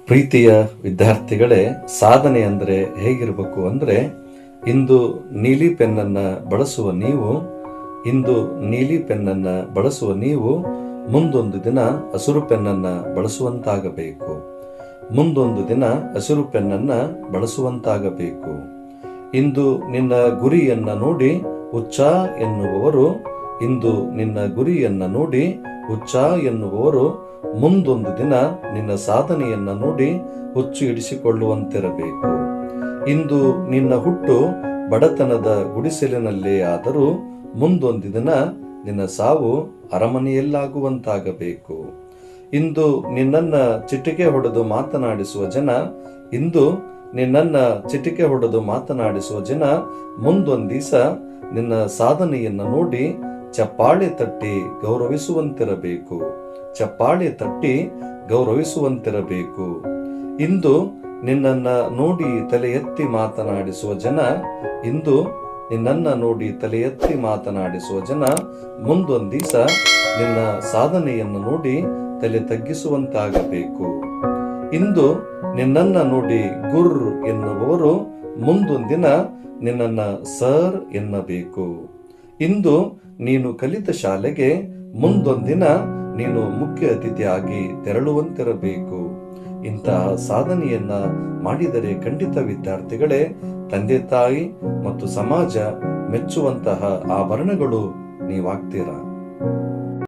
ಪ್ರೀತಿಯ ವಿದ್ಯಾರ್ಥಿಗಳೇ, ಸಾಧನೆ ಅಂದರೆ ಹೇಗಿರಬೇಕು ಅಂದರೆ, ಇಂದು ನೀಲಿ ಪೆನ್ನನ್ನು ಬಳಸುವ ನೀವು ಮುಂದೊಂದು ದಿನ ಹಸಿರು ಪೆನ್ನನ್ನು ಬಳಸುವಂತಾಗಬೇಕು. ಇಂದು ನಿನ್ನ ಗುರಿಯನ್ನು ನೋಡಿ ಹುಚ್ಚ ಎನ್ನುವವರು ಮುಂದೊಂದು ದಿನ ನಿನ್ನ ಸಾಧನೆಯನ್ನ ನೋಡಿ ಹುಚ್ಚು ಹಿಡಿಸಿಕೊಳ್ಳುವಂತಿರಬೇಕು. ಇಂದು ನಿನ್ನ ಹುಟ್ಟು ಬಡತನದ ಗುಡಿಸಲಿನಲ್ಲೇ ಆದರೂ ಮುಂದೊಂದು ದಿನ ನಿನ್ನ ಸಾವು ಅರಮನೆಯಲ್ಲಾಗುವಂತಾಗಬೇಕು. ಇಂದು ನಿನ್ನನ್ನ ಚಿಟಿಕೆ ಹೊಡೆದು ಮಾತನಾಡಿಸುವ ಜನ ಮುಂದೊಂದು ದಿವಸ ನಿನ್ನ ಸಾಧನೆಯನ್ನ ನೋಡಿ ಚಪ್ಪಾಳೆ ತಟ್ಟಿ ಗೌರವಿಸುವಂತಿರಬೇಕು. ಇಂದು ನಿನ್ನನ್ನ ನೋಡಿ ತಲೆ ಎತ್ತಿ ಮಾತನಾಡಿಸುವ ಜನ ಮುಂದೊಂದು ದಿವಸ ನಿನ್ನ ಸಾಧನೆಯನ್ನು ನೋಡಿ ತಲೆ ತಗ್ಗಿಸುವಂತಾಗಬೇಕು. ಇಂದು ನಿನ್ನನ್ನ ನೋಡಿ ಗುರ್ ಎನ್ನುವವರು ಮುಂದೊಂದು ದಿನ ನಿನ್ನನ್ನ ಸರ್ ಎನ್ನಬೇಕು. ಇಂದು ನೀನು ಕಲಿತ ಶಾಲೆಗೆ ಮುಂದೊಂದು ದಿನ ನೀನು ಮುಖ್ಯ ಅತಿಥಿಯಾಗಿ ತೆರಳುವಂತಿರಬೇಕು. ಇಂತಹ ಸಾಧನೆಯನ್ನ ಮಾಡಿದರೆ ಖಂಡಿತ ವಿದ್ಯಾರ್ಥಿಗಳೇ, ತಂದೆ ತಾಯಿ ಮತ್ತು ಸಮಾಜ ಮೆಚ್ಚುವಂತಹ ಆಭರಣಗಳು ನೀವಾಗ್ತೀರಾ.